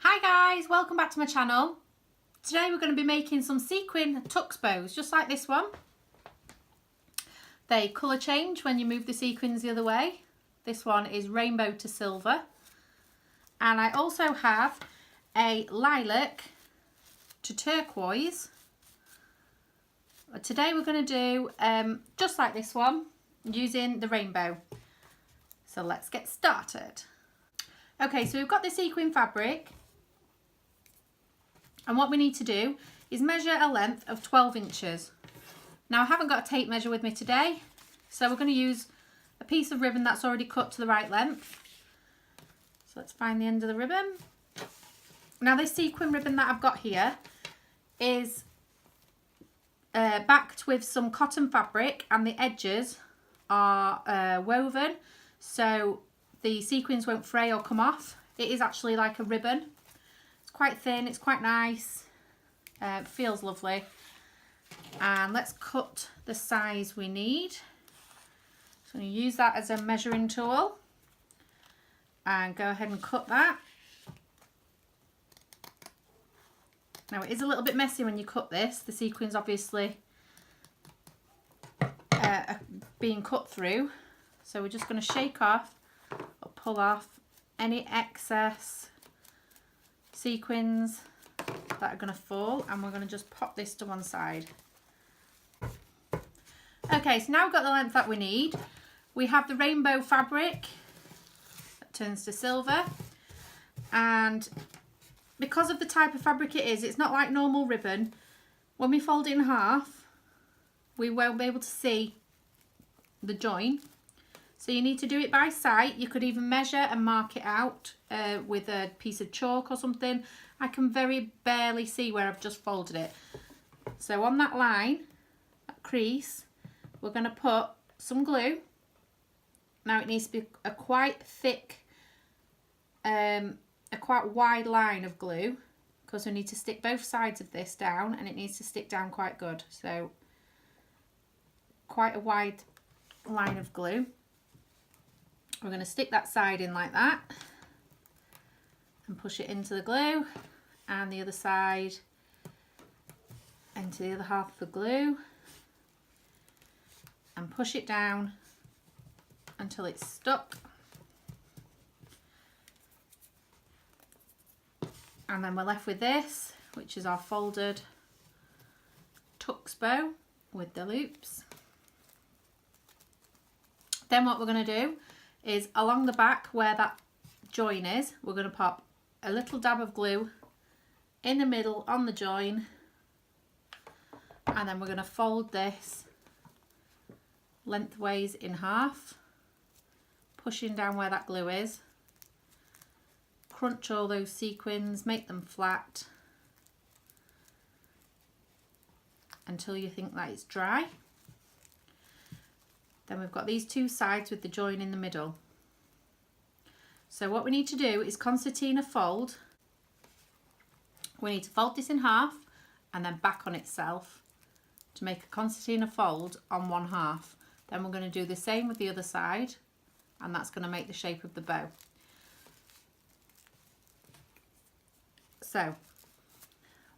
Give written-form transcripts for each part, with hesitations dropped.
Hi guys, welcome back to my channel. Today we're going to be making some sequin tux bows, just like this one. They colour change when you move the sequins the other way. This one is rainbow to silver. And I also have a lilac to turquoise. Today we're going to do just like this one, using the rainbow. So let's get started. Okay, so we've got the sequin fabric. And what we need to do is measure a length of 12 inches. Now I haven't got a tape measure with me today, so we're going to use a piece of ribbon that's already cut to the right length. So let's find the end of the ribbon. Now this sequin ribbon that I've got here is backed with some cotton fabric, and the edges are woven, so the sequins won't fray or come off. It is actually like a ribbon. Quite thin, it's quite nice, it feels lovely. And let's cut the size we need. So I'm going to use that as a measuring tool and go ahead and cut that. Now it is a little bit messy when you cut this, the sequins obviously are being cut through, so we're just going to shake off or pull off any excess sequins that are going to fall, and we're going to just pop this to one side. Okay, so now we've got the length that we need. We have the rainbow fabric that turns to silver, and because of the type of fabric it is, it's not like normal ribbon. When we fold it in half, we won't be able to see the join, so you need to do it by sight. You could even measure and mark it out with a piece of chalk or something. I can very barely see where I've just folded it. So on that line, that crease, we're going to put some glue. Now it needs to be a quite thick, a quite wide line of glue, because we need to stick both sides of this down, and it needs to stick down quite good. So quite a wide line of glue. We're going to stick that side in like that and push it into the glue, and the other side into the other half of the glue, and push it down until it's stuck. And then we're left with this, which is our folded tux bow with the loops. Then what we're going to do is along the back where that join is, we're going to pop a little dab of glue in the middle on the join, and then we're going to fold this lengthways in half, pushing down where that glue is. Crunch all those sequins, make them flat until you think that it's dry. Then we've got these two sides with the join in the middle. So what we need to do is concertina fold. We need to fold this in half and then back on itself to make a concertina fold on one half. Then we're going to do the same with the other side, and that's going to make the shape of the bow. So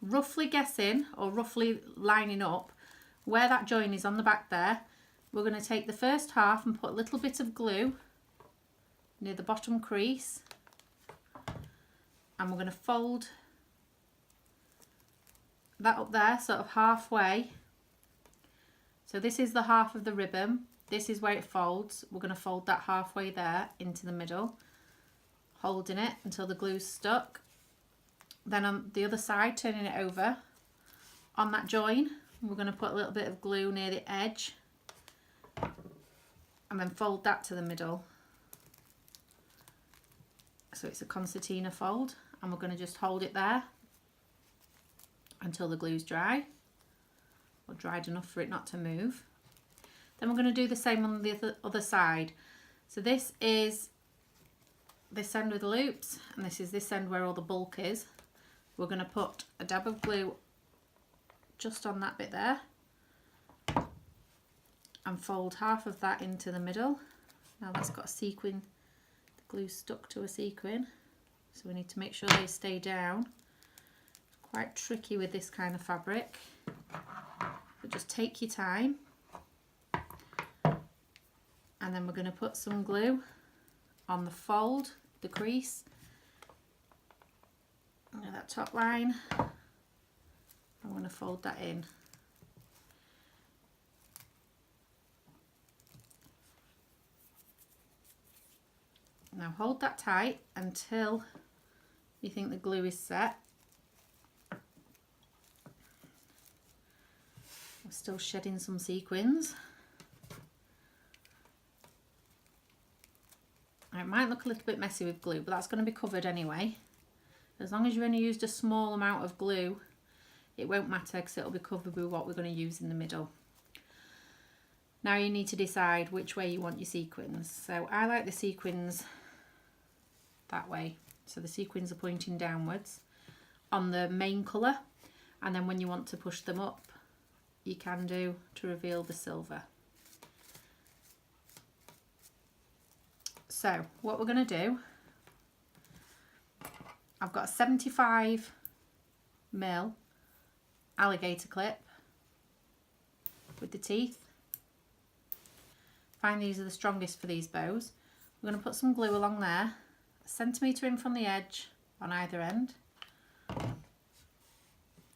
roughly guessing, or roughly lining up where that join is on the back there, we're going to take the first half and put a little bit of glue near the bottom crease, and we're going to fold that up there sort of halfway. So this is the half of the ribbon, this is where it folds. We're going to fold that halfway there into the middle, holding it until the glue's stuck. Then on the other side, turning it over on that join, we're going to put a little bit of glue near the edge, and then fold that to the middle. So it's a concertina fold, and we're going to just hold it there until the glue's dry, or dried enough for it not to move. Then we're going to do the same on the other side. So this is this end with the loops, and this is this end where all the bulk is. We're going to put a dab of glue just on that bit there and fold half of that into the middle. Now that's got a sequin, the glue stuck to a sequin, so we need to make sure they stay down. It's quite tricky with this kind of fabric, but just take your time. And then we're going to put some glue on the fold, the crease, that top line. I'm going to fold that in. Now hold that tight until you think the glue is set. I'm still shedding some sequins. It might look a little bit messy with glue, but that's going to be covered anyway. As long as you've only used a small amount of glue, it won't matter because it'll be covered with what we're going to use in the middle. Now you need to decide which way you want your sequins. So I like the sequins that way. So the sequins are pointing downwards on the main colour, and then when you want to push them up, you can do to reveal the silver. So what we're going to do, I've got a 75mm alligator clip with the teeth. I find these are the strongest for these bows. We're going to put some glue along there, a centimetre in from the edge on either end.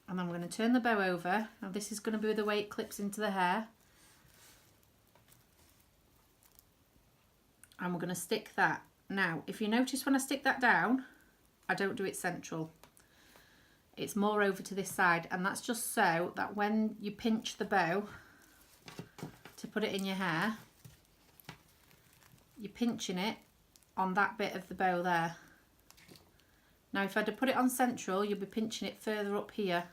And then we're going to turn the bow over. Now this is going to be the way it clips into the hair. And we're going to stick that. Now, if you notice when I stick that down, I don't do it central. It's more over to this side, and that's just so that when you pinch the bow to put it in your hair, you're pinching it on that bit of the bow there. Now, if I had to put it on central, you'll be pinching it further up here,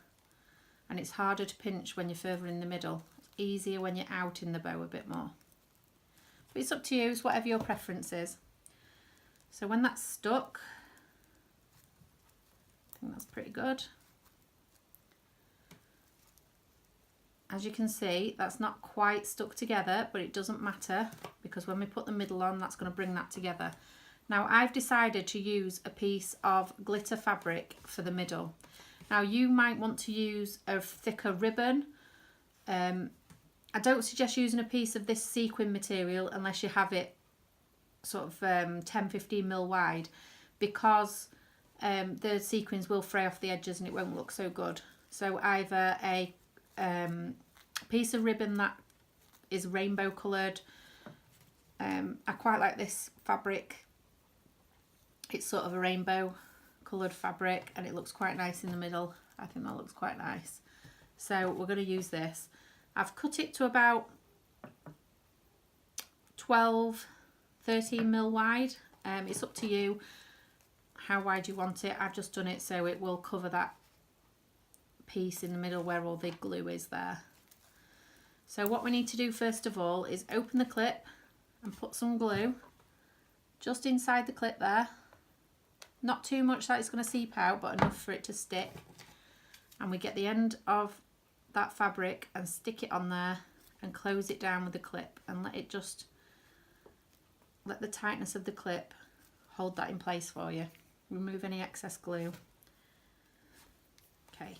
and it's harder to pinch when you're further in the middle. It's easier when you're out in the bow a bit more. But it's up to you, it's whatever your preference is. So when that's stuck, I think that's pretty good. As you can see, that's not quite stuck together, but it doesn't matter because when we put the middle on, that's going to bring that together. Now I've decided to use a piece of glitter fabric for the middle. Now you might want to use a thicker ribbon. I don't suggest using a piece of this sequin material unless you have it sort of 10-15mm wide, because the sequins will fray off the edges and it won't look so good. So either a piece of ribbon that is rainbow coloured. I quite like this fabric. It's sort of a rainbow coloured fabric and it looks quite nice in the middle. I think that looks quite nice. So we're going to use this. I've cut it to about 12-13mm wide. It's up to you how wide you want it. I've just done it so it will cover that piece in the middle where all the glue is there. So what we need to do first of all is open the clip and put some glue just inside the clip there. Not too much that it's going to seep out, but enough for it to stick. And we get the end of that fabric and stick it on there and close it down with the clip and let the tightness of the clip hold that in place for you. Remove any excess glue. Okay,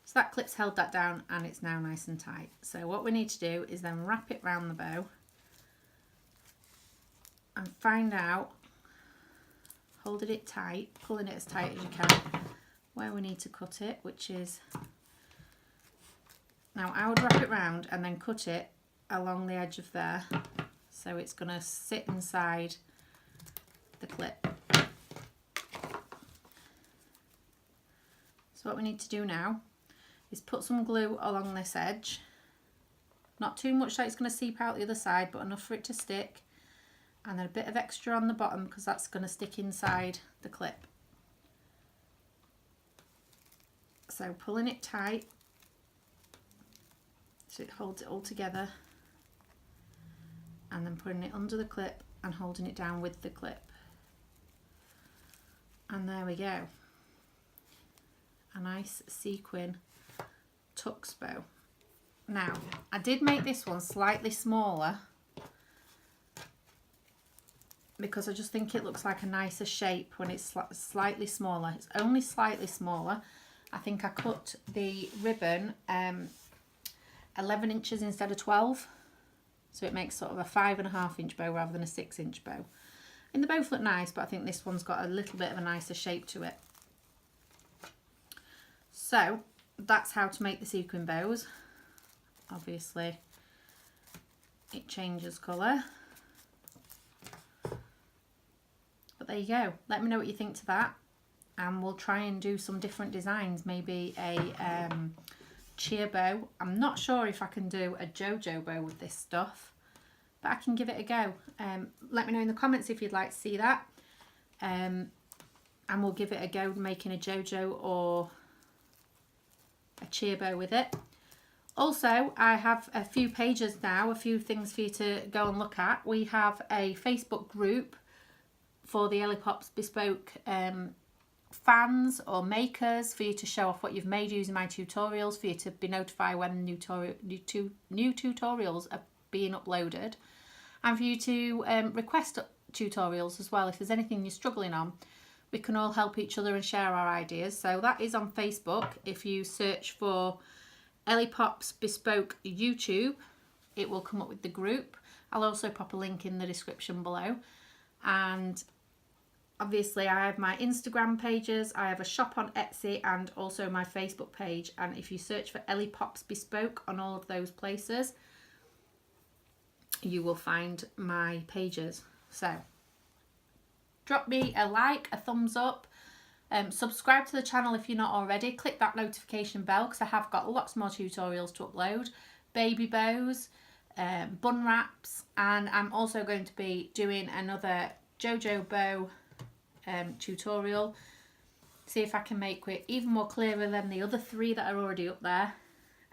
so that clip's held that down and it's now nice and tight. So what we need to do is then wrap it round the bow and find out, holding it tight, pulling it as tight as you can, where we need to cut it, which is, now I would wrap it round and then cut it along the edge of there, so it's going to sit inside the clip. So what we need to do now is put some glue along this edge, not too much that it's going to seep out the other side, but enough for it to stick, and then a bit of extra on the bottom because that's going to stick inside the clip. So pulling it tight so it holds it all together, and then putting it under the clip and holding it down with the clip. And there we go. A nice sequin tux bow. Now, I did make this one slightly smaller because I just think it looks like a nicer shape when it's slightly smaller. It's only slightly smaller. I think I cut the ribbon 11 inches instead of 12. So it makes sort of a 5.5 inch bow rather than a 6 inch bow. And they both look nice, but I think this one's got a little bit of a nicer shape to it. So that's how to make the sequin bows. Obviously it changes colour. But there you go. Let me know what you think to that. And we'll try and do some different designs. Maybe a cheer bow. I'm not sure if I can do a JoJo bow with this stuff, but I can give it a go. Let me know in the comments if you'd like to see that. And we'll give it a go making a JoJo or a cheer bow with it. Also, I have a few pages now, a few things for you to go and look at. We have a Facebook group for the Ellie Pops Bespoke fans or makers, for you to show off what you've made using my tutorials, for you to be notified when new tutorials are being uploaded, and for you to request tutorials as well. If there's anything you're struggling on, we can all help each other and share our ideas. So that is on Facebook. If you search for Ellie Pops Bespoke YouTube, it will come up with the group. I'll also pop a link in the description below. And obviously I have my Instagram pages, I have a shop on Etsy, and also my Facebook page. And if you search for Ellie Pops Bespoke on all of those places, you will find my pages. So drop me a like, a thumbs up, subscribe to the channel if you're not already, click that notification bell because I have got lots more tutorials to upload, baby bows, bun wraps, and I'm also going to be doing another JoJo bow tutorial. See if I can make it even more clearer than the other 3 that are already up there.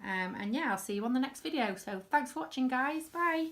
And yeah, I'll see you on the next video. So thanks for watching, guys. Bye.